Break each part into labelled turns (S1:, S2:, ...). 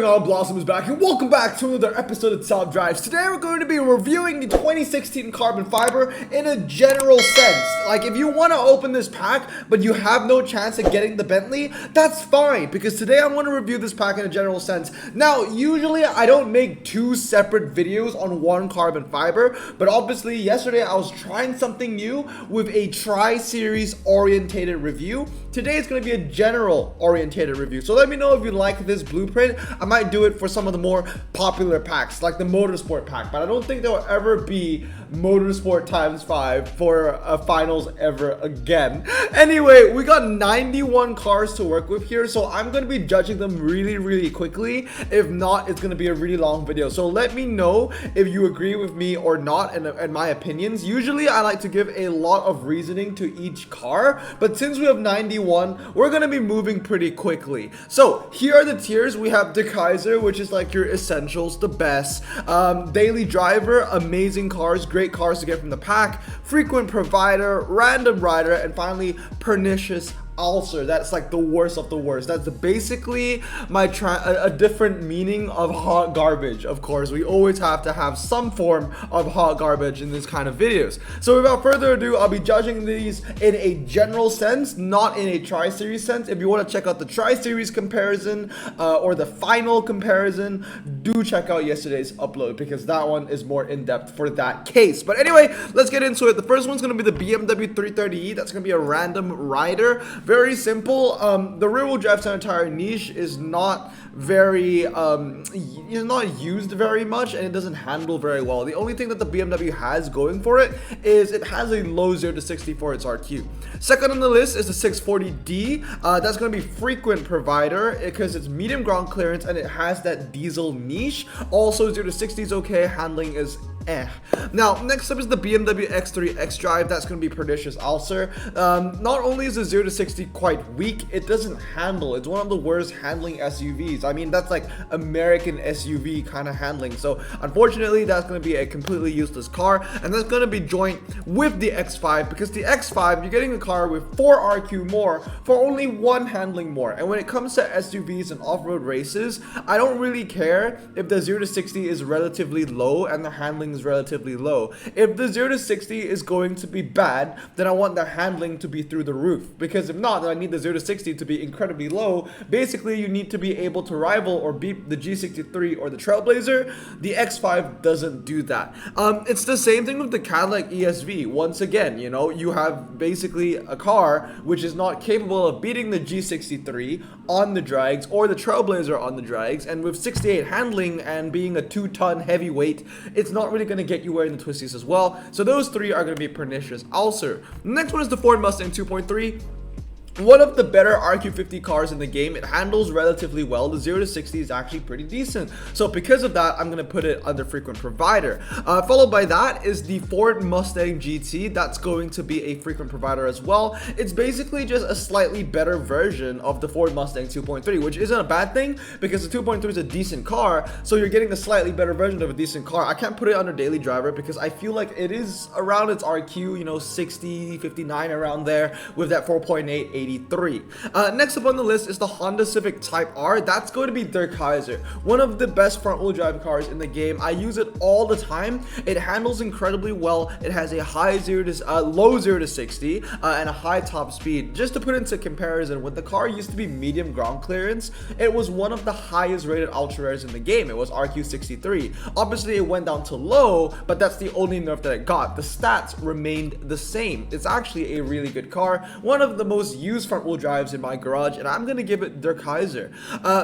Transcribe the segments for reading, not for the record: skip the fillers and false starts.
S1: going on? Blossom is back, and welcome back to another episode of Top Drives. Today we're going to be reviewing the 2016 carbon fiber in a general sense. Like, if you want to open this pack, but you have no chance of getting the Bentley, that's fine, because today I'm going to review this pack in a general sense. Now, usually I don't make two separate videos on one carbon fiber, but obviously yesterday I was trying something new with a tri-series orientated review. Today it's going to be a general orientated review. So let me know if you like this blueprint. I might do it for some of the more popular packs, like the Motorsport pack, but I don't think there will ever be Motorsport ×5 for a finals ever again. Anyway, we got 91 cars to work with here, so I'm going to be judging them really quickly. If not, it's going to be a really long video. So let me know if you agree with me or not and my opinions. Usually I like to give a lot of reasoning to each car, but since we have 91, we're going to be moving pretty quickly. So here are the tiers. We have De Kaiser, which is like your essentials, the best. Daily driver, amazing cars, great cars to get from the pack. Frequent provider, random rider, and finally pernicious ulcer. That's like the worst of the worst. That's basically a different meaning of hot garbage. Of course, we always have to have some form of hot garbage in this kind of videos. So without further ado, I'll be judging these in a general sense, not in a tri-series sense. If you want to check out the tri-series comparison or the final comparison, do check out yesterday's upload, because that one is more in-depth for that case. But anyway, let's get into it. The first one's going to be the BMW 330e. That's going to be a random rider. Very simple. The rear-wheel drive center tire niche is not very is not used very much, and it doesn't handle very well. The only thing that the BMW has going for it is it has a low 0 to 60 for its RQ. Second on the list is the 640D. That's going to be frequent provider because it's medium ground clearance and it has that diesel niche. Also 0 to 60 is okay, handling is Now, next up is the BMW X3 xDrive. That's going to be pernicious ulcer. Not only is the 0 to 60 quite weak, it doesn't handle. It's one of the worst handling SUVs. I mean, that's like American SUV kind of handling. So unfortunately, that's going to be a completely useless car, and that's going to be joint with the X5, because the X5, you're getting a car with 4 RQ more for only 1 handling more. And when it comes to SUVs and off-road races, I don't really care if the 0 to 60 is relatively low and the handling is relatively low. If the 0 to 60 is going to be bad, then I want the handling to be through the roof, because if not, then I need the 0 to 60 to be incredibly low. Basically, you need to be able to rival or beat the G63 or the Trailblazer. The X5 doesn't do that. It's the same thing with the Cadillac ESV. Once again, you know, you have basically a car which is not capable of beating the G63 on the drags or the Trailblazer on the drags, and with 68 handling and being a 2-ton heavyweight, it's not really going to get you wearing the twisties as well. So those three are going to be pernicious ulcer. The next one is the Ford Mustang 2.3. One of the better RQ50 cars in the game. It handles relatively well. The 0 to 60 is actually pretty decent. So because of that, I'm going to put it under frequent provider. Followed by that is the Ford Mustang GT. That's going to be a frequent provider as well. It's basically just a slightly better version of the Ford Mustang 2.3, which isn't a bad thing, because the 2.3 is a decent car. So you're getting a slightly better version of a decent car. I can't put it under daily driver because I feel like it is around its RQ, you know, 60, 59 around there with that 4.8 83. Next up on the list is the Honda Civic Type R. That's going to be De Kaiser, one of the best front-wheel drive cars in the game. I use it all the time. It handles incredibly well. It has a low 0 to 60 and a high top speed. Just to put into comparison, when the car used to be medium ground clearance, it was one of the highest rated ultra rares in the game. It was RQ63. Obviously, it went down to low, but that's the only nerf that it got. The stats remained the same. It's actually a really good car. One of the most used front-wheel drives in my garage, and I'm going to give it De Kaiser.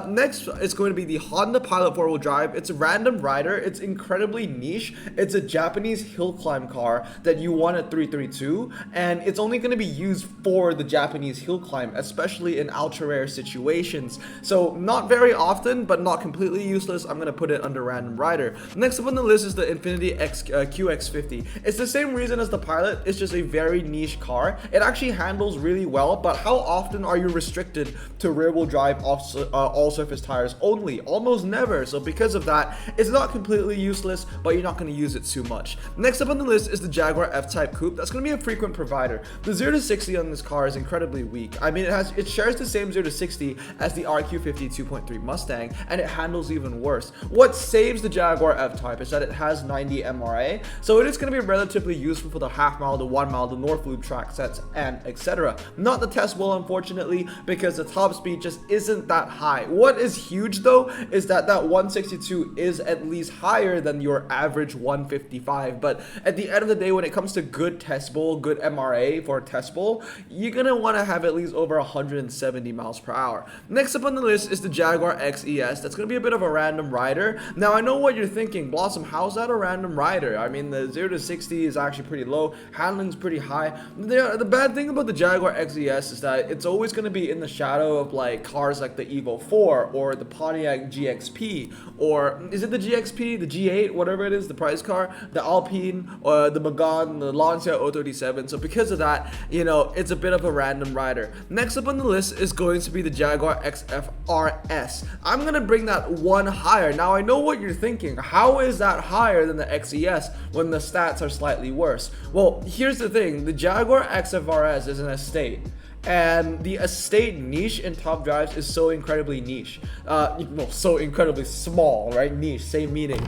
S1: Next, it's going to be the Honda Pilot 4-wheel drive. It's a random rider. It's incredibly niche. It's a Japanese hill climb car that you want at 332, and it's only going to be used for the Japanese hill climb, especially in ultra rare situations. So not very often, but not completely useless. I'm going to put it under random rider. Next up on the list is the Infiniti QX50. It's the same reason as the Pilot. It's just a very niche car. It actually handles really well, but how often are you restricted to rear-wheel drive all-surface tires only? Almost never. So because of that, it's not completely useless, but you're not going to use it too much. Next up on the list is the Jaguar F-Type Coupe. That's going to be a frequent provider. The 0 to 60 on this car is incredibly weak. I mean, it shares the same 0 to 60 as the RQ50 2.3 Mustang, and it handles even worse. What saves the Jaguar F-Type is that it has 90 MRA, so it is going to be relatively useful for the half mile, the 1 mile, the North Loop track sets, and etc. Not the test well, unfortunately, because the top speed just isn't that high. What is huge though is that 162 is at least higher than your average 155, but at the end of the day, when it comes to good test bowl, good MRA for a test bowl, you're gonna want to have at least over 170 miles per hour. Next up on the list is the Jaguar XES. That's gonna be a bit of a random rider. Now I know what you're thinking, Blossom, how's that a random rider? I mean, the 0 to 60 is actually pretty low, handling's pretty high. The bad thing about the Jaguar XES is that it's always going to be in the shadow of like cars like the Evo 4 or the Pontiac GXP, or is it the GXP, the G8, whatever it is, the prize car, the Alpine, or the Megane, the Lancia 037. So because of that, you know, it's a bit of a random rider. Next up on the list is going to be the Jaguar XF RS. I'm going to bring that one higher. Now I know what you're thinking. How is that higher than the XES when the stats are slightly worse? Well, here's the thing. The Jaguar XF RS is an estate. And the estate niche in top drives is so incredibly niche, well, so incredibly small, right? Niche, same meaning.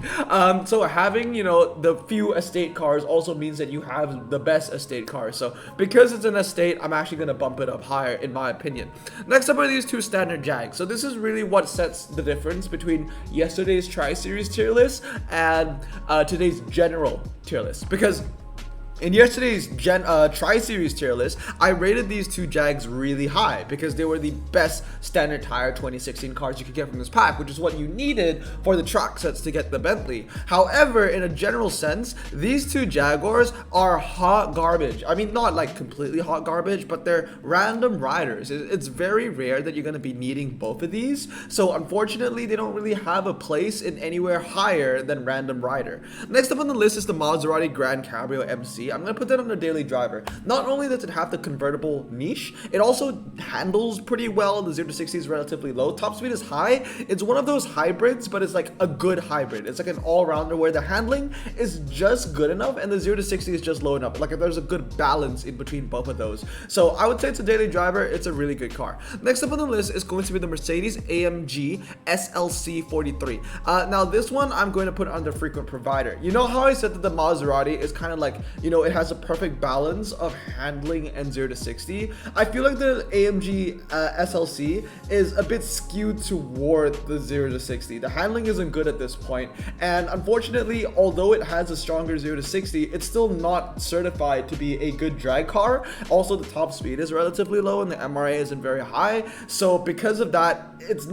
S1: So having, you know, the few estate cars also means that you have the best estate cars. So because it's an estate, I'm actually going to bump it up higher, in my opinion. Next up are these two standard Jags. So this is really what sets the difference between yesterday's Tri-Series tier list and today's general tier list, because in yesterday's Tri-Series tier list, I rated these two Jags really high because they were the best standard tire 2016 cars you could get from this pack, which is what you needed for the track sets to get the Bentley. However, in a general sense, these two Jaguars are hot garbage. I mean, not like completely hot garbage, but they're random riders. It's very rare that you're going to be needing both of these. So unfortunately, they don't really have a place in anywhere higher than random rider. Next up on the list is the Maserati Grand Cabrio MC. I'm going to put that on the daily driver. Not only does it have the convertible niche, it also handles pretty well. The 0 to 60 is relatively low. Top speed is high. It's one of those hybrids, but it's like a good hybrid. It's like an all-rounder where the handling is just good enough and the 0 to 60 is just low enough. Like there's a good balance in between both of those. So I would say it's a daily driver. It's a really good car. Next up on the list is going to be the Mercedes AMG SLC 43. Now this one I'm going to put under frequent provider. You know how I said that the Maserati is kind of like, you know, it has a perfect balance of handling and 0 to 60. I feel like the AMG SLC is a bit skewed toward the 0 to 60. The handling isn't good at this point, and unfortunately, although it has a stronger 0 to 60, it's still not certified to be a good drag car. Also, the top speed is relatively low and the MRA isn't very high. So because of that, it's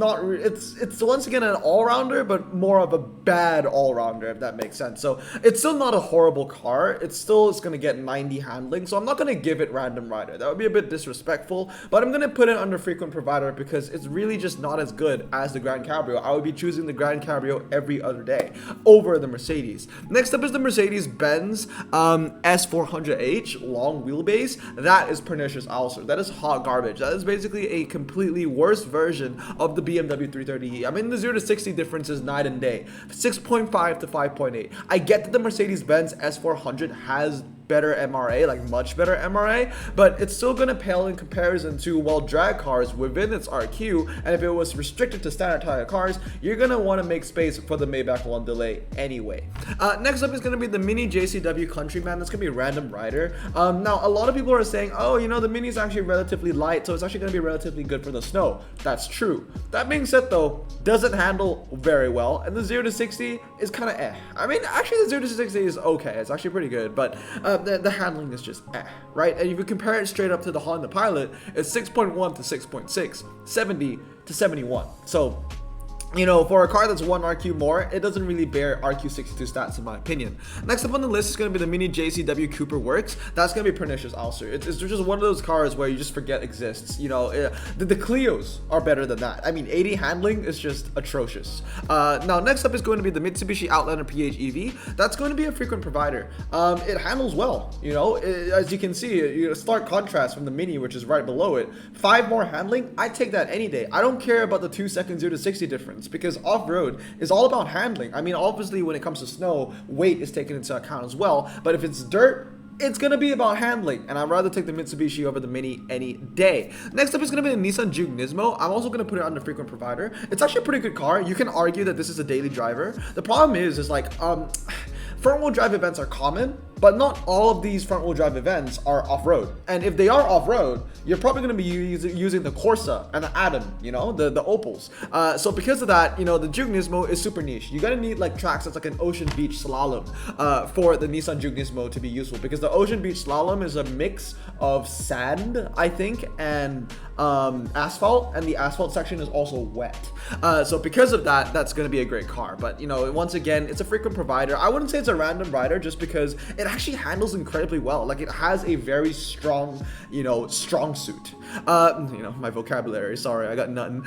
S1: once again an all-rounder, but more of a bad all-rounder, if that makes sense. So it's still not a horrible car. It's going to get 90 handling, so I'm not going to give it random rider. That would be a bit disrespectful, but I'm going to put it under frequent provider because it's really just not as good as the Grand Cabrio. I would be choosing the Grand Cabrio every other day over the Mercedes. Next up is the Mercedes-Benz S400H long wheelbase. That is pernicious also. That is hot garbage. That is basically a completely worse version of the BMW 330e. I mean, the 0 to 60 difference is night and day. 6.5 to 5.8. I get that the Mercedes-Benz S400 has better MRA, like much better MRA, but it's still going to pale in comparison to, well, drag cars within its RQ, and if it was restricted to standard tire cars, you're going to want to make space for the Maybach One Delay anyway. Next up is going to be the Mini JCW Countryman. That's going to be a random rider. Now, a lot of people are saying, oh, you know, the Mini is actually relatively light, so it's actually going to be relatively good for the snow. That's true. That being said, though, doesn't handle very well, and the 0 to 60 is kind of eh. I mean, actually, the 0 to 60 is okay. It's actually pretty good, but the handling is just right? And if you compare it straight up to the Honda Pilot, it's 6.1 to 6.6, 70 to 71. So you know, for a car that's 1 RQ more, it doesn't really bear RQ62 stats in my opinion. Next up on the list is going to be the Mini JCW Cooper Works. That's going to be pernicious also. It's just one of those cars where you just forget exists. You know, the Clios are better than that. I mean, 80 handling is just atrocious. Now, next up is going to be the Mitsubishi Outlander PHEV. That's going to be a frequent provider. It handles well, you know, as you can see, stark contrast from the Mini, which is right below it. 5 more handling, I take that any day. I don't care about the 2 second 0 to 60 difference, because off-road is all about handling. I mean, obviously when it comes to snow, weight is taken into account as well, but if it's dirt, it's going to be about handling, and I'd rather take the Mitsubishi over the Mini any day. Next up is going to be the Nissan Juke Nismo. I'm also going to put it under frequent provider. It's actually a pretty good car. You can argue that this is a daily driver. The problem is like, front-wheel drive events are common, but not all of these front-wheel drive events are off-road. And if they are off-road, you're probably going to be using the Corsa and the Atom, you know, the Opals. So because of that, you know, the Juke Nismo is super niche. You're going to need like tracks that's like an ocean beach slalom for the Nissan Juke Nismo to be useful, because the ocean beach slalom is a mix of sand, I think, and asphalt, and the asphalt section is also wet. So because of that, that's going to be a great car. But, you know, once again, it's a frequent provider. I wouldn't say it's a random rider just because it actually handles incredibly well. Like, it has a very strong, you know, strong suit. You know, my vocabulary, sorry, I got nothing.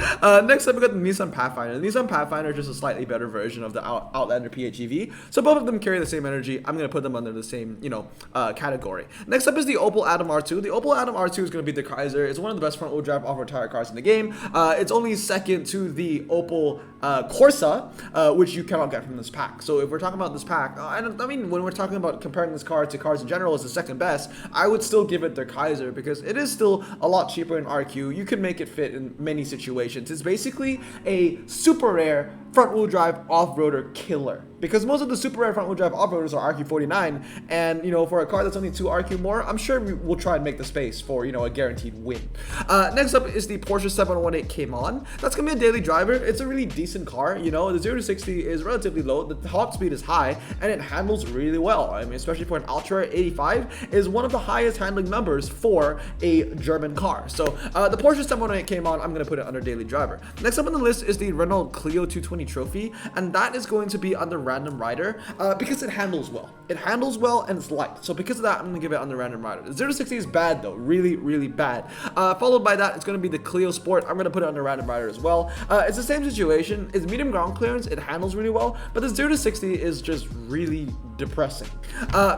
S1: Next up, we got the Nissan Pathfinder. The Nissan Pathfinder is just a slightly better version of the Outlander PHEV. So both of them carry the same energy. I'm going to put them under the same, you know, category. Next up is the Opel Adam R2. The Opel Adam R2 is going to be the Kaiser. It's one of the best front-wheel drive off-road tire cars in the game. It's only second to the Opel Corsa, which you cannot get from this pack. So if we're talking about this pack, I mean, when we're talking about comparing this car to cars in general as the second best, I would still give it the Kaiser, because it is still a lot cheaper in RQ. You can make it fit in many situations. It's basically a super rare front-wheel drive off-roader killer, because most of the super rare front-wheel drive off-roaders are RQ49, and, you know, for a car that's only 2 RQ more, I'm sure we'll try and make the space for, you know, a guaranteed win. Next up is the Porsche 718 Cayman. That's gonna be a daily driver. It's a really decent car. You know, the 0 to 60 is relatively low, the top speed is high, and it handles really well. I mean, especially for an Ultra, 85 is one of the highest handling numbers for a German car. So the Porsche 718 Cayman, I'm gonna put it under daily driver. Next up on the list is the Renault Clio 220 Trophy, and that is going to be under random rider because it handles well. It handles well and it's light. So because of that, I'm going to give it under random rider. The 0 to 60 is bad though, really, really bad. Followed by that, it's going to be the Clio Sport. I'm going to put it under random rider as well. It's the same situation. It's medium ground clearance. It handles really well, but the 0 to 60 is just really depressing.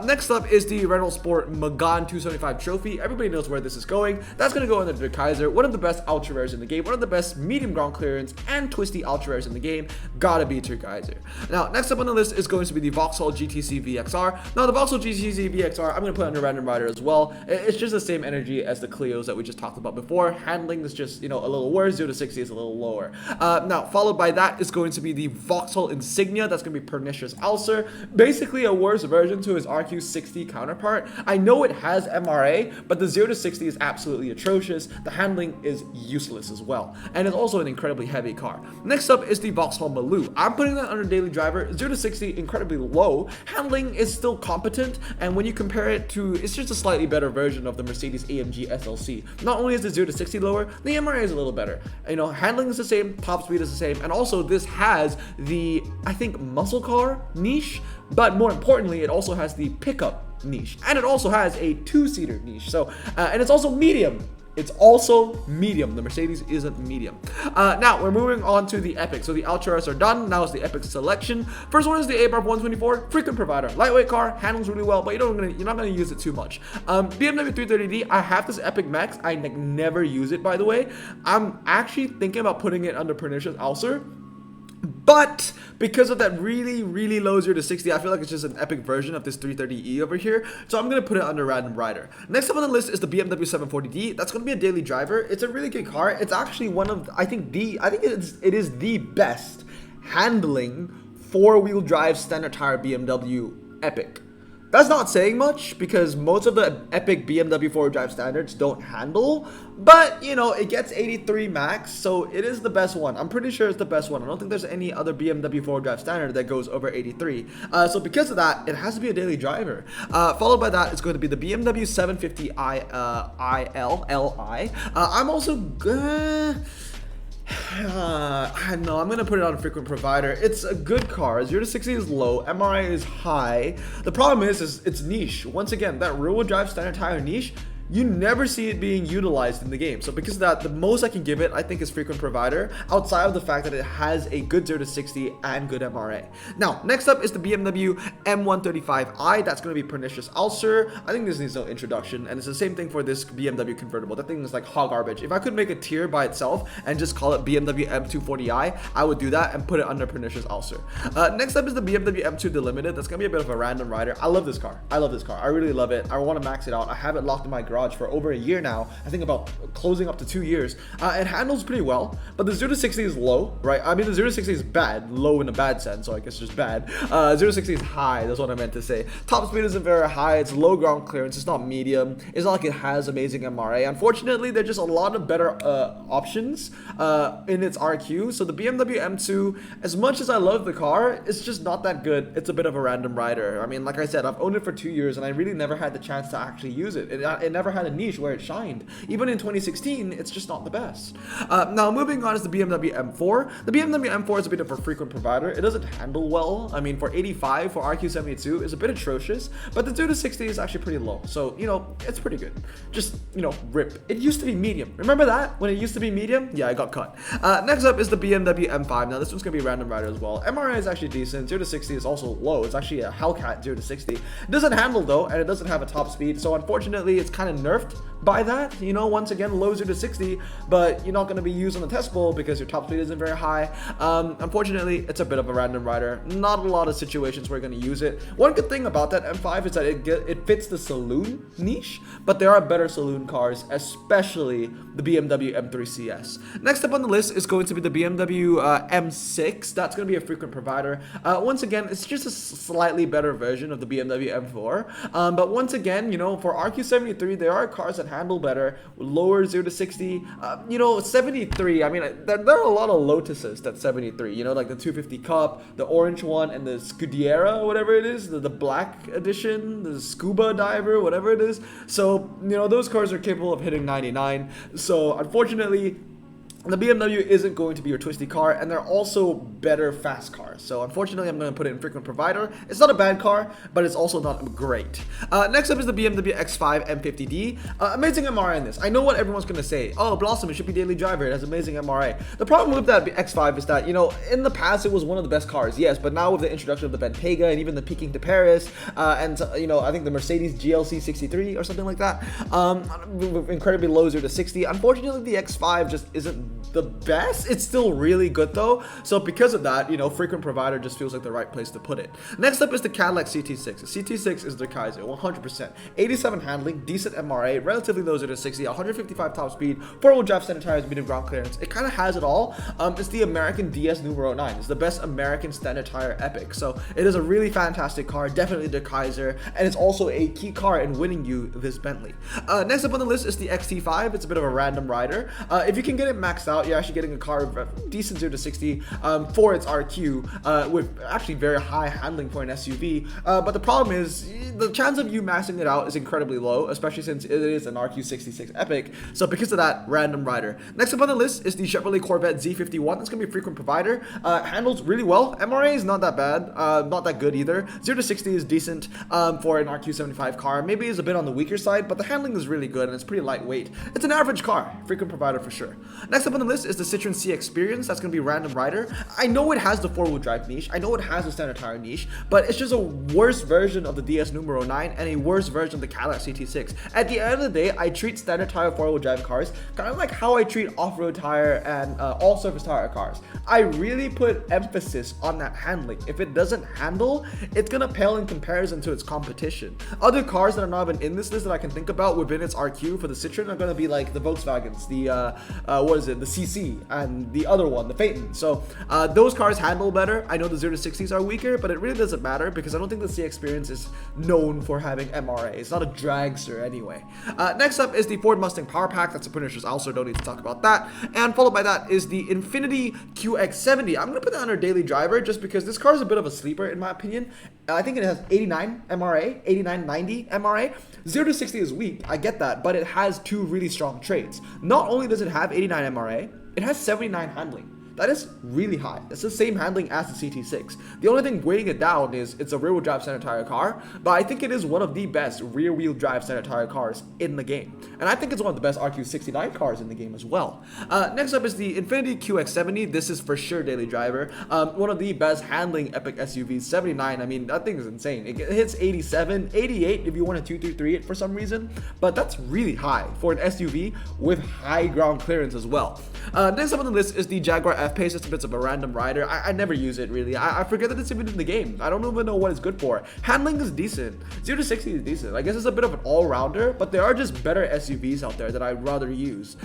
S1: Next up is the Renault Sport Megane 275 Trophy. Everybody knows where this is going. That's going to go under the Kaiser, one of the best ultra rares in the game, one of the best medium ground clearance and twisty ultra rares in the game. Gotta be your Kaiser. Now, next up on the list is going to be the Vauxhall GTC VXR. Now, the Vauxhall GTC VXR, I'm going to put under random rider as well. It's just the same energy as the Clios that we just talked about before. Handling is just, you know, a little worse. 0 to 60 is a little lower. Now, followed by that is going to be the Vauxhall Insignia. That's going to be Pernicious Ulcer. Basically, a worse version to his RQ60 counterpart. I know it has MRA, but the 0 to 60 is absolutely atrocious. The handling is useless as well. And it's also an incredibly heavy car. Next up is the Vauxhall Maloo. I'm putting that under daily driver. 0 to 60 incredibly low. Handling is still competent, and when you compare it to, it's just a slightly better version of the Mercedes AMG SLC. Not only is the 0 to 60 lower, the MRA is a little better. You know, handling is the same, top speed is the same, and also this has the, I think, muscle car niche, but more importantly, it also has the pickup niche, and it also has a 2-seater niche. So, and it's also medium. It's also medium. The Mercedes isn't medium. Now, we're moving on to the Epic. So the Ultras are done. Now it's the Epic selection. First one is the Abarth 124. Frequent provider. Lightweight car. Handles really well, but you're not going to use it too much. BMW 330D. I have this Epic Max. I never use it, by the way. I'm actually thinking about putting it under Pernicious Ulcer. But because of that really, really low 0 to 60, I feel like it's just an epic version of this 330e over here. So I'm going to put it under random rider. Next up on the list is the BMW 740D. That's going to be a daily driver. It's a really good car. It's actually one of, I think it is the best handling 4-wheel drive standard tire BMW epic. That's not saying much because most of the epic BMW 4-wheel drive standards don't handle, but you know, it gets 83 max, so it is the best one. I'm pretty sure it's the best one. I don't think there's any other BMW 4-wheel drive standard that goes over 83. So because of that, it has to be a daily driver. Followed by that, it's going to be the BMW 750i Li. I'm also No, I'm gonna put it on frequent provider. It's a good car. 0 to 60 is low, MRI is high. The problem is it's niche. Once again, that rear-wheel drive standard tire niche, you never see it being utilized in the game. So because of that, the most I can give it, I think, is frequent provider, outside of the fact that it has a good 0 to 60 and good MRA. Now, next up is the BMW M135i. That's going to be pernicious ulcer. I think this needs no introduction, and it's the same thing for this BMW convertible. That thing is like hot garbage. If I could make a tier by itself and just call it BMW M240i, I would do that and put it under pernicious ulcer. Next up is the BMW M2 Delimited. That's going to be a bit of a random rider. I love this car. I really love it. I want to max it out. I have it locked in my garage for over a year now. I think about closing up to 2 years. It handles pretty well, but the 0 to 60 is low, right? I mean, the 0 to 60 is bad, low in a bad sense, so I guess just bad. 0 to 60 is high, that's what I meant to say. Top speed isn't very high, it's low ground clearance, it's not medium, it's not like it has amazing MRA. Unfortunately, there's just a lot of better options in its RQ, so the BMW M2, as much as I love the car, it's just not that good. It's a bit of a random rider. I mean, like I said, I've owned it for 2 years, and I really never had the chance to actually use it. It never had a niche where it shined. Even in 2016, it's just not the best. Now, moving on is the BMW M4. The BMW M4 is a bit of a frequent provider. It doesn't handle well. I mean, for 85, for RQ72, is a bit atrocious, but the 0 to 60 is actually pretty low. So, you know, it's pretty good. Just, you know, rip. It used to be medium. Remember that? When it used to be medium? Yeah, I got cut. Next up is the BMW M5. Now, this one's going to be a random rider as well. MRI is actually decent. 0 to 60 is also low. It's actually a Hellcat 0 to 60. It doesn't handle, though, and it doesn't have a top speed. So, unfortunately, it's kind of nerfed by that. You know, once again, low 0 to 60, but you're not going to be used on the test bowl because your top speed isn't very high. Unfortunately, it's a bit of a random rider. Not a lot of situations where you're going to use it. One good thing about that M5 is that it fits the saloon niche, but there are better saloon cars, especially the BMW M3 CS. Next up on the list is going to be the BMW M6. That's going to be a frequent provider. Once again, it's just a slightly better version of the BMW M4. But once again, you know, for RQ73, there are cars that handle better, lower 0 to 60. You know, 73, I mean, there are a lot of Lotuses that's 73, you know, like the 250 Cup, the orange one, and the Scudiera, whatever it is, the black edition, the Scuba Diver, whatever it is. So, you know, those cars are capable of hitting 99. So, unfortunately, the BMW isn't going to be your twisty car, and they're also better fast cars. So unfortunately, I'm going to put it in frequent provider. It's not a bad car, but it's also not great. Next up is the BMW X5 M50D. Amazing MRI in this. I know what everyone's going to say. Oh, Blossom, it should be daily driver. It has amazing MRI. The problem with that X5 is that, you know, in the past, it was one of the best cars. Yes, but now with the introduction of the Bentayga and even the Peking to Paris, and, you know, I think the Mercedes GLC 63 or something like that, incredibly low 0 to 60. Unfortunately, the X5 just isn't the best. It's still really good though, so because of that, you know, frequent provider just feels like the right place to put it. Next up is the Cadillac CT6. The CT6 is the Kaiser, 100%. 87 handling, decent MRA, relatively low 0 to 60, 155 top speed, 4-wheel drive standard tires, medium ground clearance. It kind of has it all. It's the American DS numero 9. It's the best American standard tire epic, so it is a really fantastic car, definitely the Kaiser, and it's also a key car in winning you this Bentley. Next up on the list is the XT5. It's a bit of a random rider. If you can get it maxed out, you're actually getting a car of decent 0 to 60 for its RQ with actually very high handling for an SUV. But the problem is the chance of you maxing it out is incredibly low, especially since it is an RQ66 Epic. So because of that, random rider. Next up on the list is the Chevrolet Corvette Z51. That's going to be a frequent provider. Handles really well. MRA is not that bad, not that good either. 0 to 60 is decent for an RQ75 car. Maybe it's a bit on the weaker side, but the handling is really good and it's pretty lightweight. It's an average car. Frequent provider for sure. Next up on the list is the Citroen C Experience. That's going to be random rider. I know it has the 4-wheel drive niche. I know it has the standard tire niche, but it's just a worse version of the DS numero 9 and a worse version of the Cadillac CT6. At the end of the day, I treat standard tire 4-wheel drive cars kind of like how I treat off-road tire and all-surface tire cars. I really put emphasis on that handling. If it doesn't handle, it's going to pale in comparison to its competition. Other cars that are not even in this list that I can think about within its RQ for the Citroen are going to be like the Volkswagens, the the CC, and the other one, the Phaeton. So those cars handle better. I know the 0 to 60s are weaker, but it really doesn't matter because I don't think the C Experience is known for having MRA. It's not a dragster anyway. Next up is the Ford Mustang Power Pack. That's a pernicious also, don't need to talk about that. And followed by that is the Infiniti QX70. I'm going to put that under daily driver just because this car is a bit of a sleeper in my opinion. I think it has 89 MRA, 89, 90 MRA. 0 to 60 is weak, I get that, but it has two really strong traits. Not only does it have 89 MRA, it has 79 handling. That is really high. That's the same handling as the CT6. The only thing weighing it down is it's a rear-wheel drive center tire car, but I think it is one of the best rear-wheel drive center tire cars in the game. And I think it's one of the best RQ69 cars in the game as well. Next up is the Infiniti QX70. This is for sure daily driver. One of the best handling epic SUVs, 79. I mean, that thing is insane. It hits 87, 88 if you want to 233 it for some reason, but that's really high for an SUV with high ground clearance as well. Next up on the list is the Jaguar F-Pace. It's a bit of a random rider. I never use it really. I forget that it's even in the game. I don't even know what it's good for. Handling is decent. 0 to 60 is decent. I guess it's a bit of an all-rounder, but there are just better SUVs out there that I'd rather use.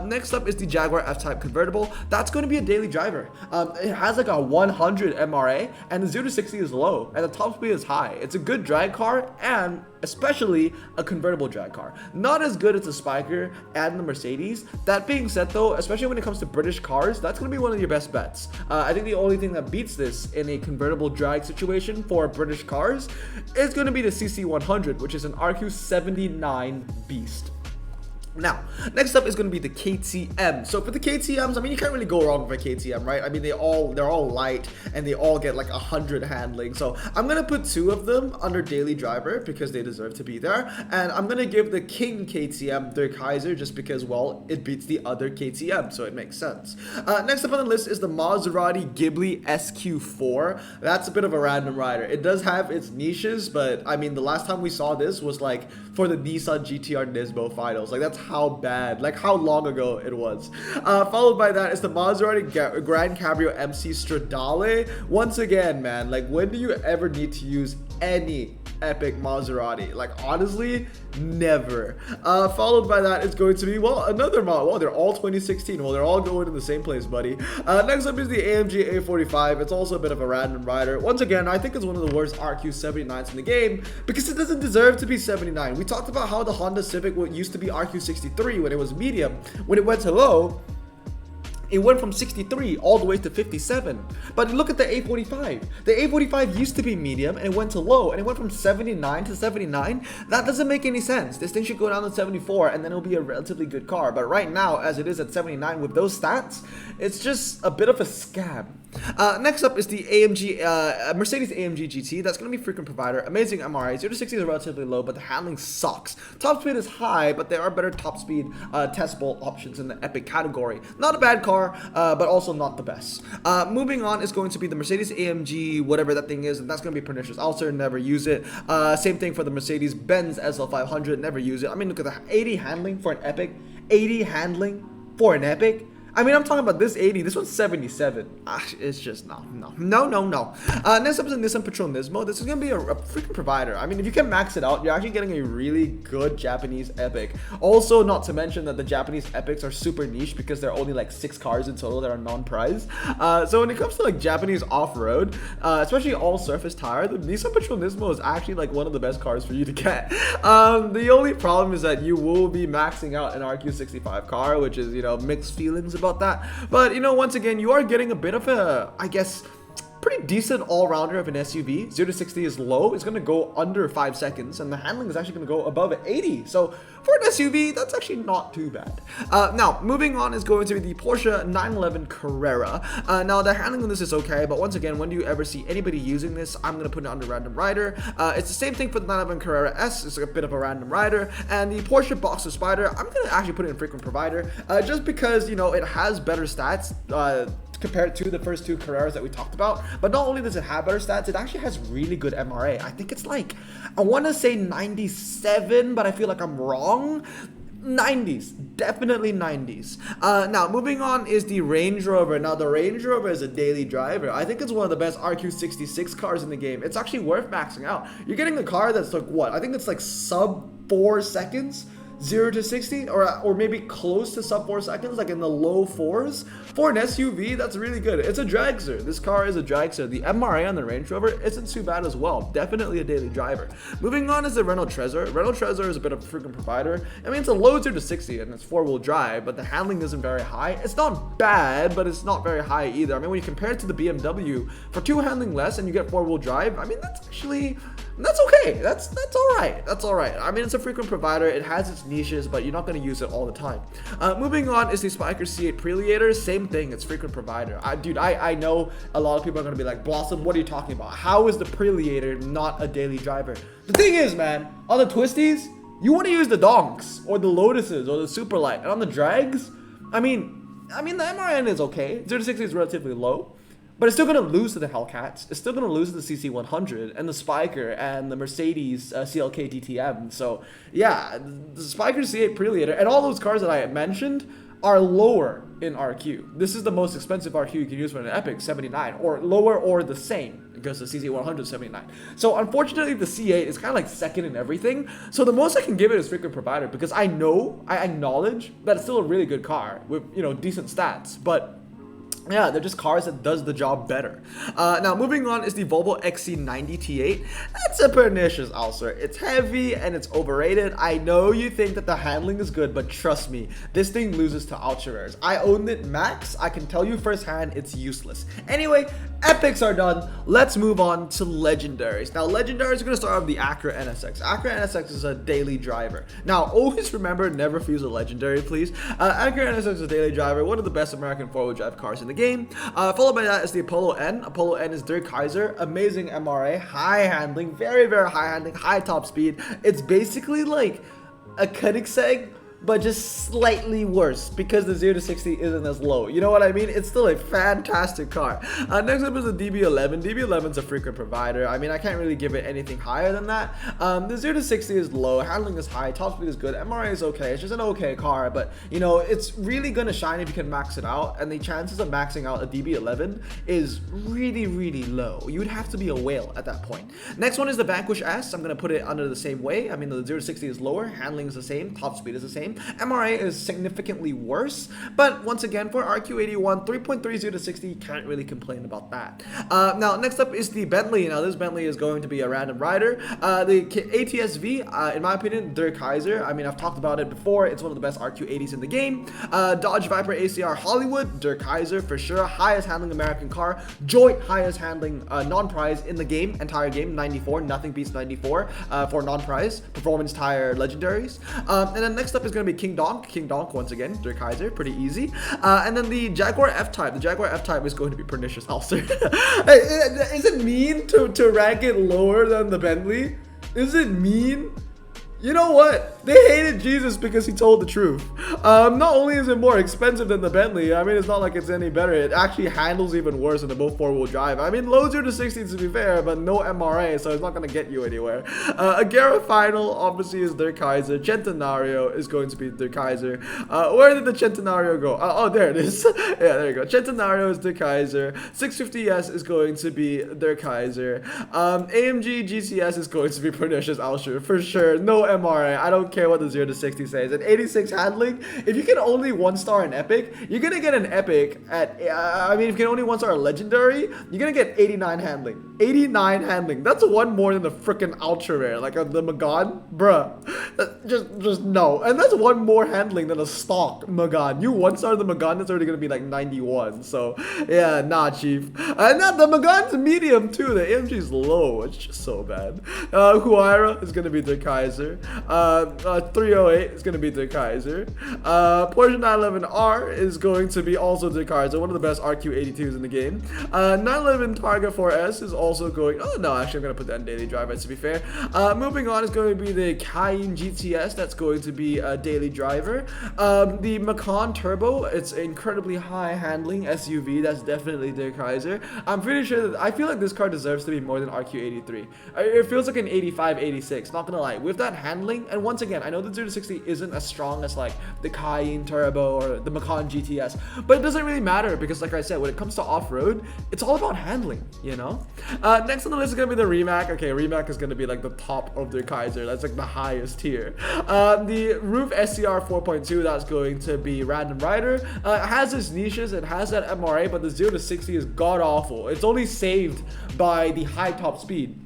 S1: Next up is the Jaguar F-Type convertible. That's going to be a daily driver. It has like a 100 MRA, and the 0 to 60 is low, and the top speed is high. It's a good drag car, and especially a convertible drag car. Not as good as the Spiker and the Mercedes. That being said though, especially when it comes to British cars, that's going to be one of your best bets. I think the only thing that beats this in a convertible drag situation for British cars is going to be the CC100, which is an RQ79 beast. Now, next up is going to be the KTM. So for the KTMs, I mean, you can't really go wrong with a KTM, right? I mean, they're all light and they all get like 100 handling. So I'm going to put 2 of them under daily driver because they deserve to be there. And I'm going to give the King KTM their Kaiser just because, well, it beats the other KTM, so it makes sense. Next up on the list is the Maserati Ghibli SQ4. That's a bit of a random rider. It does have its niches, but I mean, the last time we saw this was like for the Nissan GTR Nismo finals. Like, that's how bad, like how long ago it was. Followed by that is the Maserati Grand Cabrio MC Stradale. Once again, man, like when do you ever need to use any epic Maserati? Like honestly, never. Followed by that is going to be, well, another model. Well, they're all 2016. Well, they're all going in the same place, buddy. Next up is the AMG A45. It's also a bit of a random rider. Once again, I think it's one of the worst RQ79s in the game because it doesn't deserve to be 79. We talked about how the Honda Civic used to be RQ63 when it was medium. When it went to low, it went from 63 all the way to 57. But look at the A45. The A45 used to be medium and it went to low and it went from 79 to 79. That doesn't make any sense. This thing should go down to 74 and then it'll be a relatively good car. But right now, as it is at 79 with those stats, it's just a bit of a scam. Next up is the Mercedes AMG GT. That's going to be frequent provider. Amazing MRA. 0 to 60 is relatively low, but the handling sucks. Top speed is high, but there are better top speed testable options in the epic category. Not a bad car, but also not the best. Moving on is going to be the Mercedes AMG, whatever that thing is, and that's going to be pernicious. Also, never use it. Same thing for the Mercedes-Benz SL500. Never use it. I mean, look at that. 80 handling for an epic. 80 handling for an epic. I mean, I'm talking about this 80. This one's 77. It's just no. Next up is the Nissan Patrol Nismo. This is going to be a freaking provider. I mean, if you can max it out, you're actually getting a really good Japanese epic. Also, not to mention that the Japanese epics are super niche because there are only like 6 cars in total that are non-prize. So when it comes to like Japanese off-road, especially all surface tire, the Nissan Patrol Nismo is actually like one of the best cars for you to get. The only problem is that you will be maxing out an RQ65 car, which is, you know, mixed feelings about that. But you know, once again, you are getting a bit of a, I guess, pretty decent all-rounder of an SUV. 0 to 60 is low. It's going to go under 5 seconds, and the handling is actually going to go above 80. So for an SUV, that's actually not too bad. Now, moving on is going to be the Porsche 911 Carrera. Now, the handling on this is okay, but once again, when do you ever see anybody using this? I'm going to put it under random rider. It's the same thing for the 911 Carrera S. It's a bit of a random rider. And the Porsche Boxer Spider, I'm going to actually put it in frequent provider, just because, you know, it has better stats compared to the first 2 Carreras that we talked about. But not only does it have better stats, it actually has really good MRA. I think it's like, I want to say 97, but I feel like I'm wrong. 90s, definitely 90s. Now, moving on is the Range Rover. Now, the Range Rover is a daily driver. I think it's one of the best RQ66 cars in the game. It's actually worth maxing out. You're getting a car that's like, what? I think it's like sub 4 seconds. 0 to 60, or maybe close to sub 4 seconds, like in the low 4s. For an SUV, that's really good. It's a dragster. This car is a dragster. The MRA on the Range Rover isn't too bad as well. Definitely a daily driver. Moving on is the Renault Trezor. Renault Trezor is a bit of a freaking provider. I mean, it's a low 0 to 60 and it's 4-wheel drive, but the handling isn't very high. It's not bad, but it's not very high either. I mean, when you compare it to the BMW, for 2 handling less and you get 4-wheel drive, I mean, that's actually And that's okay. That's all right. That's all right. I mean, it's a frequent provider. It has its niches, but you're not going to use it all the time. Moving on is the Spiker C8 Preleator. Same thing. It's frequent provider. Dude, I know a lot of people are going to be like, Blossom, what are you talking about? How is the Preleator not a daily driver? The thing is, man, on the twisties, you want to use the donks or the lotuses or the super light. And on the drags, I mean, the MRN is okay. 0 to 60 is relatively low. But it's still going to lose to the Hellcats. It's still going to lose to the CC100 and the Spiker and the Mercedes CLK DTM. So, yeah, the Spiker C8 Preleator and all those cars that I mentioned are lower in RQ. This is the most expensive RQ you can use for an Epic, 79, or lower or the same, because the CC100 is 79. So unfortunately, the C8 is kind of like second in everything. So the most I can give it is frequent provider, because I acknowledge that it's still a really good car with, you know, decent stats, but yeah, they're just cars that does the job better. Now, moving on is the Volvo XC90 T8. That's a pernicious ulcer. It's heavy and it's overrated. I know you think that the handling is good, but trust me, this thing loses to ultra rares. I owned it max. I can tell you firsthand, it's useless. Anyway, epics are done. Let's move on to legendaries. Now, legendaries are going to start with the Acura NSX. Acura NSX is a daily driver. Now, always remember, never fuse a legendary, please. Acura NSX is a daily driver, one of the best American four-wheel drive cars in the game. Followed by that is the Apollo N. Apollo N is Dirk Kaiser, amazing MRA, high handling, very, very high handling, high top speed. It's basically like a Koenigsegg, but just slightly worse because the 0 to 60 isn't as low. You know what I mean? It's still a fantastic car. Next up is the DB11. DB11 is a frequent provider. I mean, I can't really give it anything higher than that. The 0 to 60 is low, handling is high, top speed is good, MRA is okay. It's just an okay car, but you know, it's really gonna shine if you can max it out, and the chances of maxing out a DB11 is really, really low. You would have to be a whale at that point. Next one is the Vanquish S. I'm gonna put it under the same way. I mean, the 0 to 60 is lower, handling is the same, top speed is the same. MRA is significantly worse, but once again, for RQ81, 3.30 to 60, can't really complain about that. Now, next up is the Bentley. Now, this Bentley is going to be a random rider. The ATS-V, in my opinion, Dirk Kaiser. I mean, I've talked about it before. It's one of the best RQ80s in the game. Dodge Viper ACR Hollywood, Dirk Kaiser for sure. Highest handling American car. Joint highest handling non-prize in the game, entire game, 94. Nothing beats 94 for non-prize. Performance tire legendaries. And then next up is going to be King Donk once again, Dirk Kaiser, pretty easy. And then the Jaguar F-Type. The Jaguar F-Type is going to be pernicious ulcer. Is it mean to rank it lower than the Bentley? Is it mean? You know what? They hated Jesus because he told the truth. Not only is it more expensive than the Bentley, I mean, it's not like it's any better. It actually handles even worse than the both four-wheel drive. I mean, low 0 to 60 to be fair, but no MRA, so it's not going to get you anywhere. Agera Final, obviously, is Dirk Kaiser. Centenario is going to be Dirk Kaiser. Where did the Centenario go? Oh, there it is. Yeah, there you go. Centenario is Dirk Kaiser. 650S is going to be Dirk Kaiser. AMG GCS is going to be pernicious ulcer, for sure. No MRA. I don't care what the 0 to 60 says. At 86 handling, if you can only 1-star an epic, you're gonna get an epic at I mean, if you can only 1-star a legendary, you're gonna get 89 handling. 89 handling. That's one more than the freaking ultra rare, like the Magan, bruh. Just no. And that's one more handling than a stock Magan. You 1-star the Magan, that's already gonna be like 91. So yeah, nah, chief. And now the Magan's medium too. The AMG's low. It's just so bad. Huayra is gonna be the Kaiser. 308 is going to be the Kaiser. Porsche 911R is going to be also the Kaiser, one of the best RQ82s in the game. 911 Targa 4S is also going, oh no, actually I'm going to put that in daily driver to be fair. Moving on is going to be the Cayenne GTS, that's going to be a daily driver. The Macan Turbo, it's incredibly high handling SUV, that's definitely the Kaiser. I'm pretty sure that, I feel like this car deserves to be more than RQ83. It feels like an 85, 86, not gonna lie. With that handling, and once again, I know the 0 to 60 isn't as strong as like the Cayenne Turbo or the Macan GTS, but it doesn't really matter because like I said, when it comes to off-road, it's all about handling, you know? Next on the list is gonna be the Rimac. Okay, Rimac is gonna be like the top of the Kaiser. That's like the highest tier. The Roof SCR 4.2, that's going to be Random Rider. It has its niches, it has that MRA, but the 0 to 60 is god awful. It's only saved by the high top speed.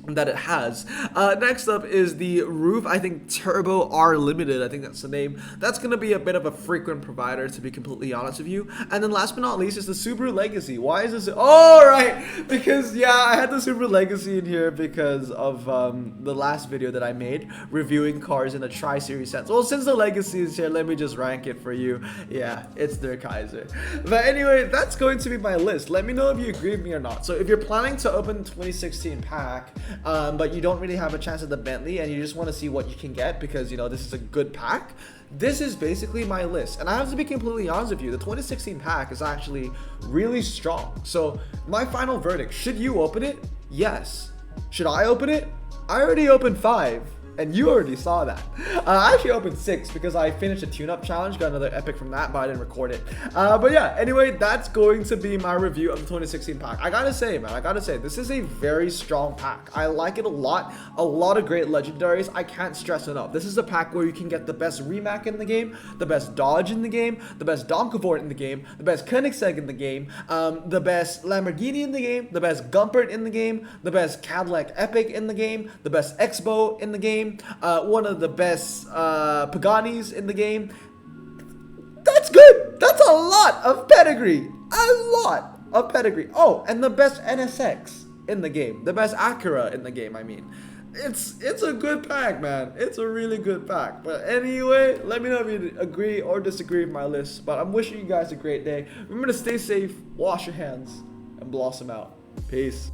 S1: that it has. Next up is the Roof, I think Turbo R Limited, I think that's the name. That's going to be a bit of a frequent provider, to be completely honest with you. And then last but not least is the Subaru Legacy. Why is this? Oh, right, because yeah, I had the Subaru Legacy in here because of the last video that I made reviewing cars in a Tri-Series sense. Well, since the Legacy is here, let me just rank it for you. Yeah, it's their Kaiser. But anyway, that's going to be my list. Let me know if you agree with me or not. So if you're planning to open the 2016 pack, but you don't really have a chance at the Bentley and you just want to see what you can get because, you know, this is a good pack, this is basically my list. And I have to be completely honest with you, the 2016 pack is actually really strong. So my final verdict, should you open it? Yes. Should I open it? I already opened 5. And you already saw that. I actually opened 6 because I finished a tune-up challenge, got another epic from that, but I didn't record it. But yeah, anyway, that's going to be my review of the 2016 pack. I gotta say, man, this is a very strong pack. I like it a lot of great legendaries. I can't stress enough. This is a pack where you can get the best Rimac in the game, the best Dodge in the game, the best Donkavort in the game, the best Koenigsegg in the game, the best Lamborghini in the game, the best Gumpert in the game, the best Cadillac Epic in the game, the best Expo in the game, one of the best Paganis in the game. That's good. That's a lot of pedigree. A lot of pedigree. Oh, and the best NSX in the game. The best Acura in the game, I mean. It's a good pack, man. It's a really good pack. But anyway, let me know if you agree or disagree with my list. But I'm wishing you guys a great day. Remember to stay safe, wash your hands, and blossom out. Peace.